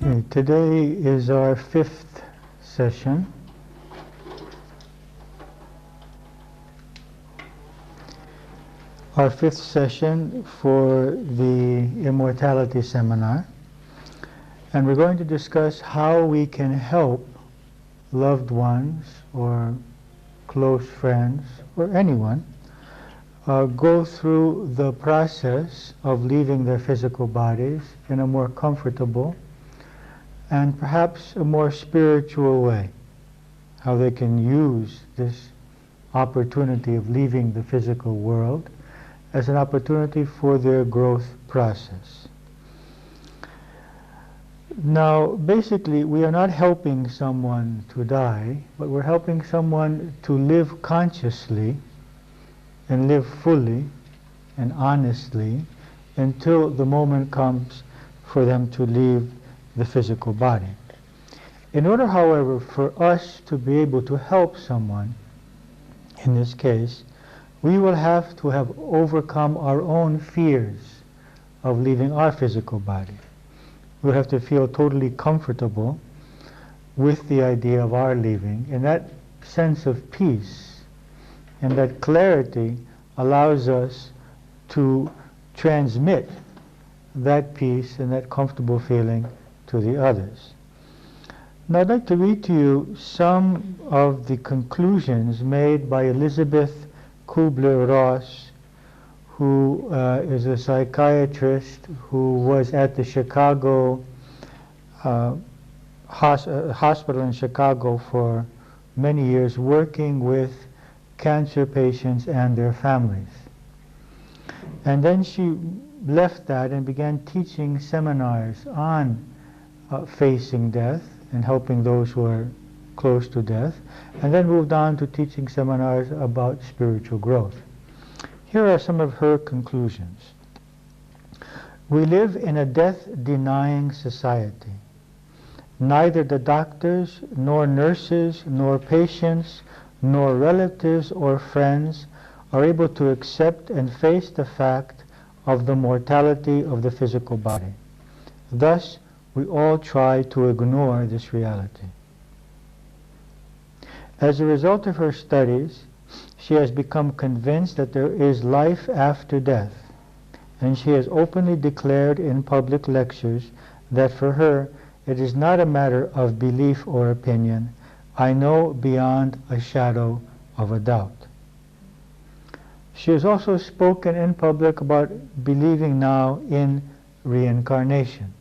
Okay, today is our 5th session. Our 5th session for the Immortality Seminar. And we're going to discuss how we can help loved ones or close friends or anyone go through the process of leaving their physical bodies in a more comfortable and perhaps a more spiritual way. How they can use this opportunity of leaving the physical world as an opportunity for their growth process. Now, basically, we are not helping someone to die, but we're helping someone to live consciously and live fully and honestly until the moment comes for them to leave the physical body. In order, however, for us to be able to help someone, in this case, we will have to have overcome our own fears of leaving our physical body. We'll have to feel totally comfortable with the idea of our leaving, and that sense of peace and that clarity allows us to transmit that peace and that comfortable feeling to the others. Now I'd like to read to you some of the conclusions made by Elizabeth Kubler-Ross, who is a psychiatrist who was at the Chicago hospital in Chicago for many years working with cancer patients and their families. And then she left that and began teaching seminars on facing death and helping those who are close to death, and then moved on to teaching seminars about spiritual growth. Here are some of her conclusions. We live in a death-denying society. Neither the doctors, nor nurses, nor patients, nor relatives or friends are able to accept and face the fact of the mortality of the physical body. Thus, we all try to ignore this reality. As a result of her studies, she has become convinced that there is life after death, and she has openly declared in public lectures that for her it is not a matter of belief or opinion. I know beyond a shadow of a doubt. She has also spoken in public about believing now in reincarnation.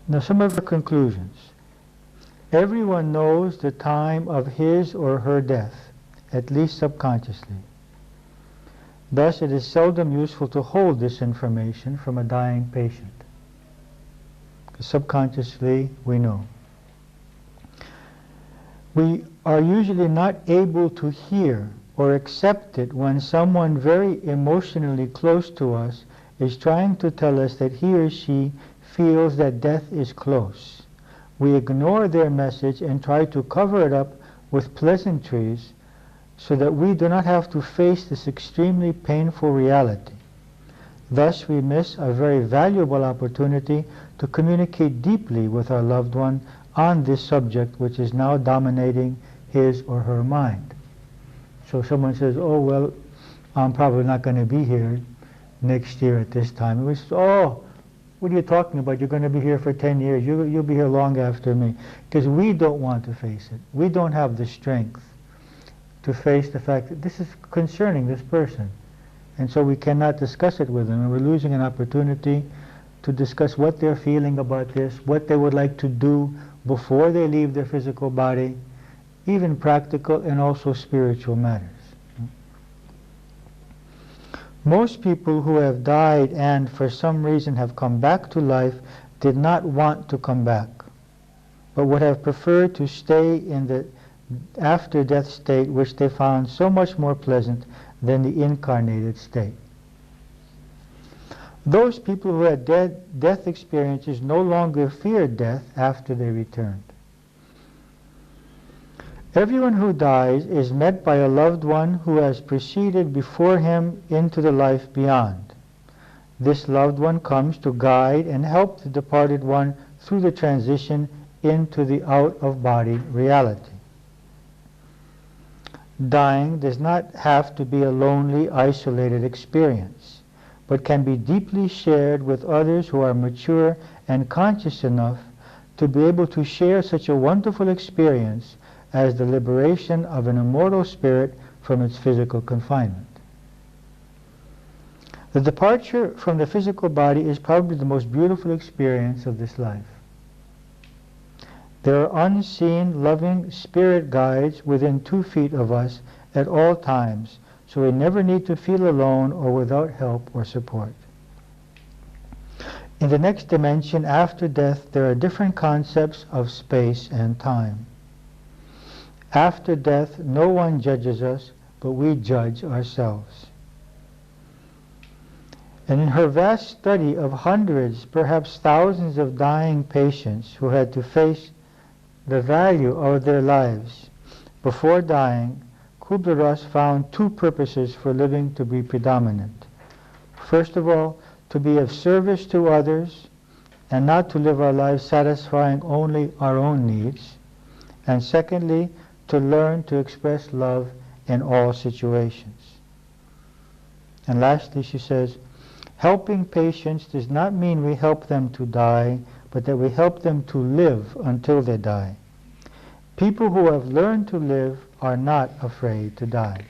Now, some of her conclusions. Everyone knows the time of his or her death, at least subconsciously. Thus, it is seldom useful to hold this information from a dying patient, because subconsciously we know. We are usually not able to hear or accept it when someone very emotionally close to us is trying to tell us that he or she feels that death is close. We ignore their message and try to cover it up with pleasantries so that we do not have to face this extremely painful reality. Thus, we miss a very valuable opportunity to communicate deeply with our loved one on this subject which is now dominating his or her mind. So someone says, oh, well, I'm probably not going to be here next year at this time. And we say, oh, what are you talking about? You're going to be here for 10 years. You'll be here long after me. Because we don't want to face it. We don't have the strength to face the fact that this is concerning this person. And so we cannot discuss it with them. And we're losing an opportunity to discuss what they're feeling about this, what they would like to do before they leave their physical body, even practical and also spiritual matters. Most people who have died and for some reason have come back to life did not want to come back, but would have preferred to stay in the after-death state, which they found so much more pleasant than the incarnated state. Those people who had death experiences no longer feared death after they returned. Everyone who dies is met by a loved one who has proceeded before him into the life beyond. This loved one comes to guide and help the departed one through the transition into the out-of-body reality. Dying does not have to be a lonely, isolated experience, but can be deeply shared with others who are mature and conscious enough to be able to share such a wonderful experience as the liberation of an immortal spirit from its physical confinement. The departure from the physical body is probably the most beautiful experience of this life. There are unseen, loving spirit guides within 2 feet of us at all times, so we never need to feel alone or without help or support. In the next dimension, after death, there are different concepts of space and time. After death, no one judges us, but we judge ourselves. And in her vast study of hundreds, perhaps thousands of dying patients who had to face the value of their lives before dying, Kubler-Ross found 2 purposes for living to be predominant. First of all, to be of service to others and not to live our lives satisfying only our own needs. And secondly, to learn to express love in all situations. And lastly, she says, helping patients does not mean we help them to die, but that we help them to live until they die. People who have learned to live are not afraid to die.